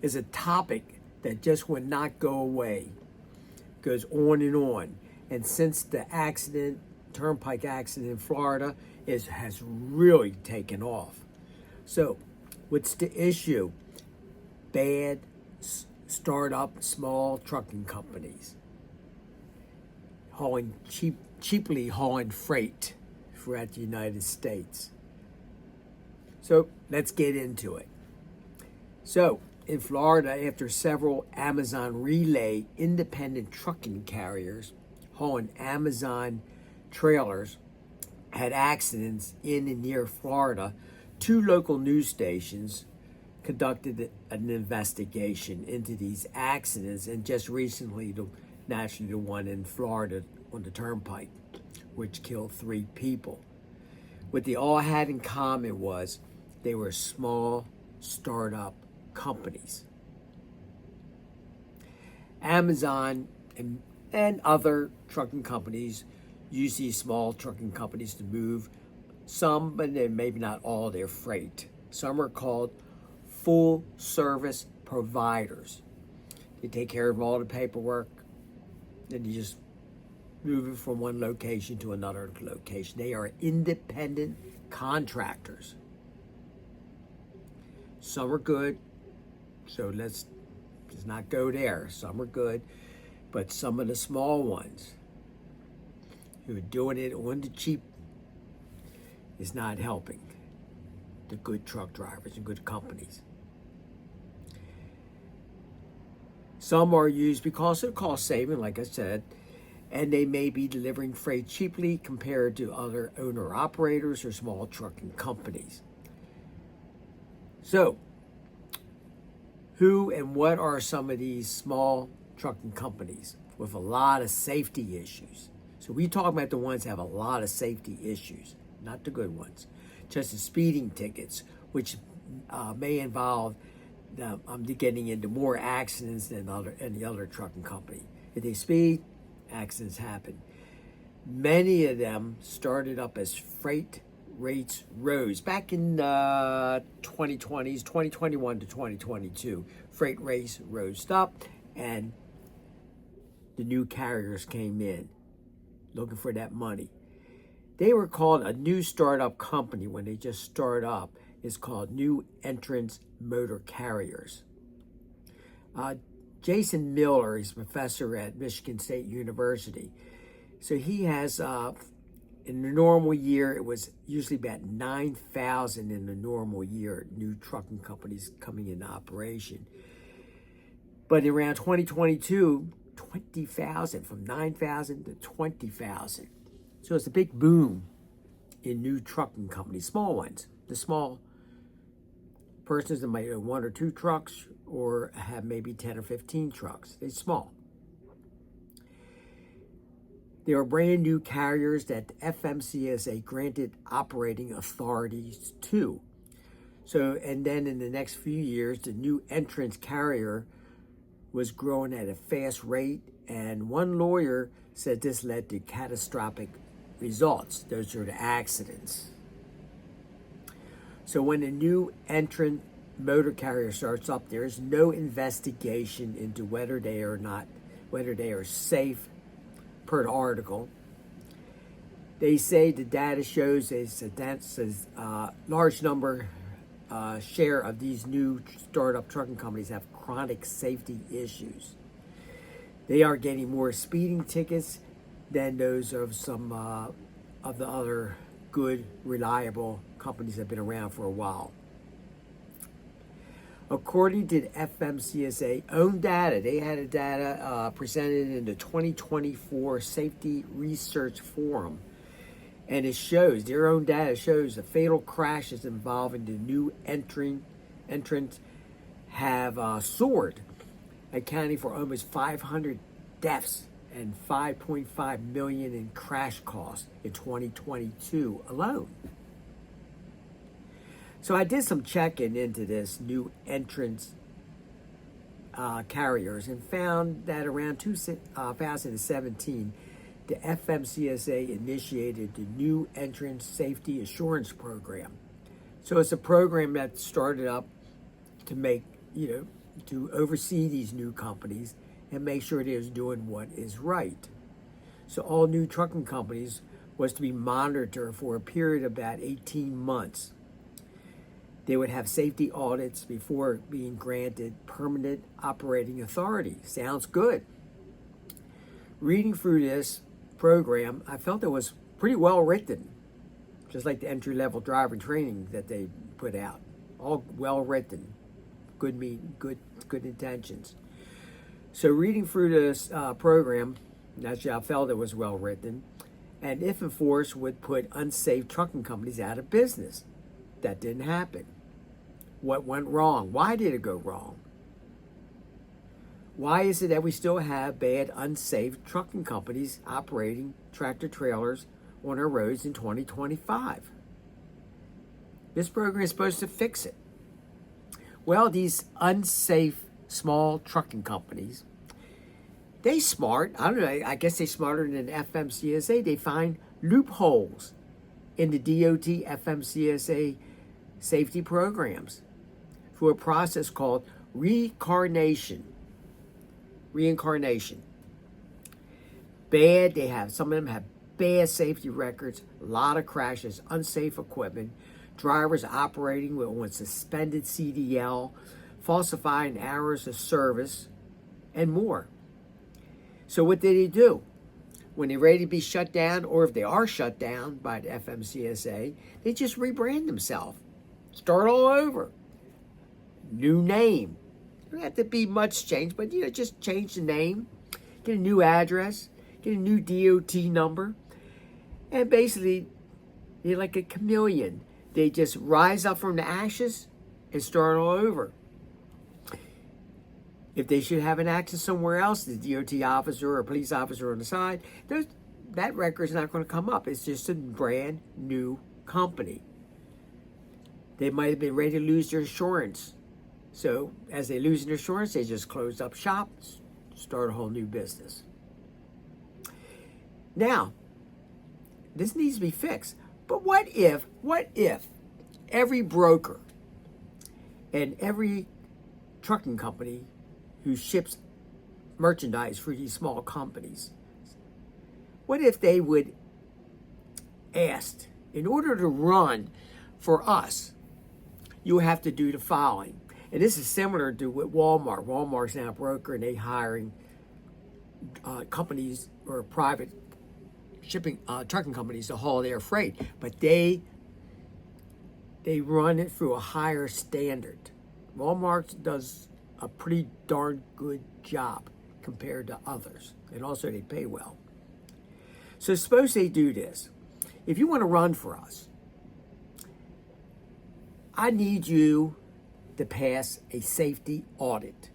is a topic that just would not go away. Goes on and on. And since the turnpike accident in Florida has really taken off. So, what's the issue? Bad startup small trucking companies cheaply hauling freight throughout the United States. So let's get into it. So in Florida, after several Amazon Relay independent trucking carriers hauling Amazon trailers had accidents in and near Florida, 2 local news stations conducted an investigation into these accidents, and just recently, naturally, the one in Florida on the turnpike, which killed 3 people. What they all had in common was they were small startup companies. Amazon and other trucking companies use these small trucking companies to move some, but maybe not all, their freight. Some are called full service providers. They take care of all the paperwork, then you just move it from one location to another location. They are independent contractors. Some are good, so let's not go there. Some are good, but some of the small ones who are doing it on the cheap is not helping the good truck drivers and good companies. Some are used because of cost saving, like I said, and they may be delivering freight cheaply compared to other owner-operators or small trucking companies. So, who and what are some of these small trucking companies with a lot of safety issues? So we talk about the ones that have a lot of safety issues, not the good ones. Just the speeding tickets, which may involve getting into more accidents than any other trucking company. If they speed, accidents happen. Many of them started up as freight rates rose. Back in 2020s, 2021 to 2022, freight rates rose up and the new carriers came in looking for that money. They were called a new startup company when they just start up. It's called New Entrance Motor Carriers. Jason Miller is a professor at Michigan State University. So he has, in the normal year, it was usually about 9,000 in the normal year, new trucking companies coming into operation. But around 2022, 20,000, from 9,000 to 20,000. So it's a big boom in new trucking companies, small ones. The small persons that might have 1 or 2 trucks or have maybe 10 or 15 trucks. They're small. There are brand new carriers that the FMCSA granted operating authorities to. So, and then in the next few years, the new entrance carrier was growing at a fast rate, and one lawyer said this led to catastrophic results. Those are the accidents. So when a new entrant motor carrier starts up, there is no investigation into whether they are safe per the article. They say the data shows a large share of these new startup trucking companies have chronic safety issues. They are getting more speeding tickets than those of some of the other good, reliable companies that have been around for a while. According to the FMCSA own data, they had a data presented in the 2024 Safety Research Forum. And it shows, their own data shows the fatal crashes involving the new entrants have soared, accounting for almost 500 deaths and $5.5 million in crash costs in 2022 alone. So I did some checking into this new entrance carriers and found that around 2017, the FMCSA initiated the New Entrance Safety Assurance Program. So it's a program that started up to make, to oversee these new companies and make sure they're doing what is right. So all new trucking companies was to be monitored for a period of about 18 months. They would have safety audits before being granted permanent operating authority. Sounds good. Reading through this program, I felt it was pretty well written, just like the entry-level driver training that they put out. All well written, good intentions. So reading through this program, naturally I felt it was well written, and if enforced, would put unsafe trucking companies out of business. That didn't happen. What went wrong? Why did it go wrong? Why is it that we still have bad, unsafe trucking companies operating tractor trailers on our roads in 2025? This program is supposed to fix it. Well, these unsafe small trucking companies, they smart. I don't know, I guess they're smarter than FMCSA. They find loopholes in the DOT FMCSA safety programs through a process called reincarnation. Bad, some of them have bad safety records, a lot of crashes, unsafe equipment, drivers operating with suspended CDL, falsifying hours of service, and more. So what did they do? When they're ready to be shut down, or if they are shut down by the FMCSA, they just rebrand themselves. Start all over. New name. Don't have to be much change, but just change the name, get a new address, get a new DOT number, and basically they're like a chameleon. They just rise up from the ashes and start all over. If they should have an accident somewhere else, the DOT officer or police officer on the side, that record's not going to come up. It's just a brand new company. They might have been ready to lose their insurance. So as they lose their insurance, they just close up shop, start a whole new business. Now, this needs to be fixed. But what if every broker and every trucking company who ships merchandise for these small companies, what if they would ask, in order to run for us, you have to do the following. And this is similar to what Walmart. Walmart's now a broker, and they hiring companies or private shipping trucking companies to haul their freight, but they run it through a higher standard. Walmart does a pretty darn good job compared to others, and also they pay well. So suppose they do this. If you want to run for us, I need you to pass a safety audit.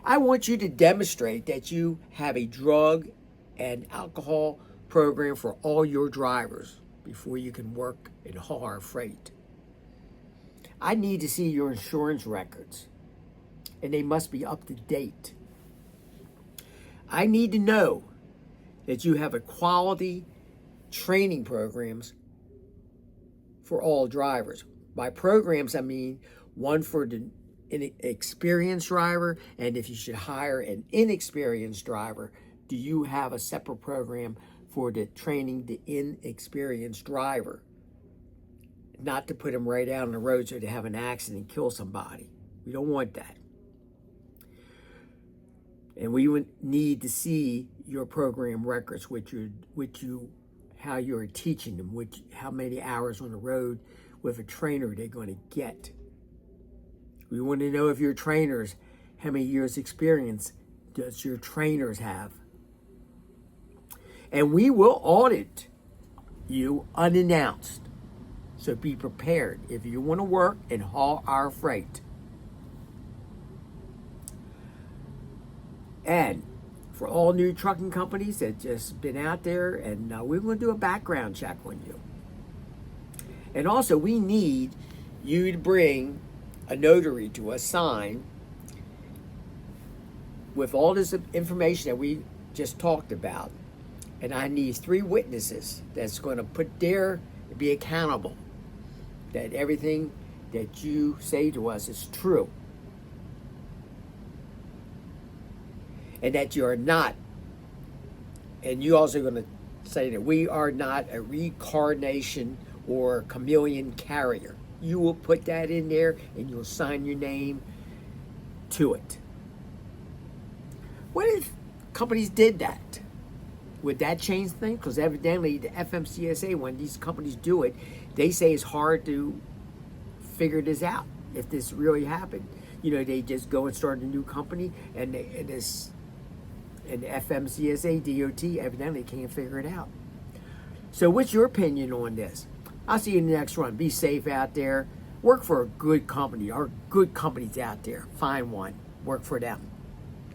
I want you to demonstrate that you have a drug and alcohol program for all your drivers before you can work and haul our freight. I need to see your insurance records, and they must be up to date. I need to know that you have a quality training programs for all drivers. By programs, I mean one for an experienced driver, and if you should hire an inexperienced driver, do you have a separate program for the training the inexperienced driver? Not to put them right out on the road so they have an accident and kill somebody. We don't want that. And we would need to see your program records, how you're teaching them, how many hours on the road with a trainer they're going to get. We want to know if your trainers, how many years experience does your trainers have? And we will audit you unannounced. So be prepared if you want to work and haul our freight. And for all new trucking companies that just been out there, and we're going to do a background check on you. And also, we need you to bring a notary to a sign with all this information that we just talked about. And I need 3 witnesses that's going to be accountable that everything that you say to us is true. and that you are not, and you also going to say that we are not a reincarnation or chameleon carrier. You will put that in there and you'll sign your name to it. What if companies did that? Would that change things? Because evidently the FMCSA, when these companies do it, they say it's hard to figure this out if this really happened. You know, they just go and start a new company, and the FMCSA, DOT, evidently can't figure it out. So what's your opinion on this? I'll see you in the next one. Be safe out there. Work for a good company. There are good companies out there. Find one. Work for them.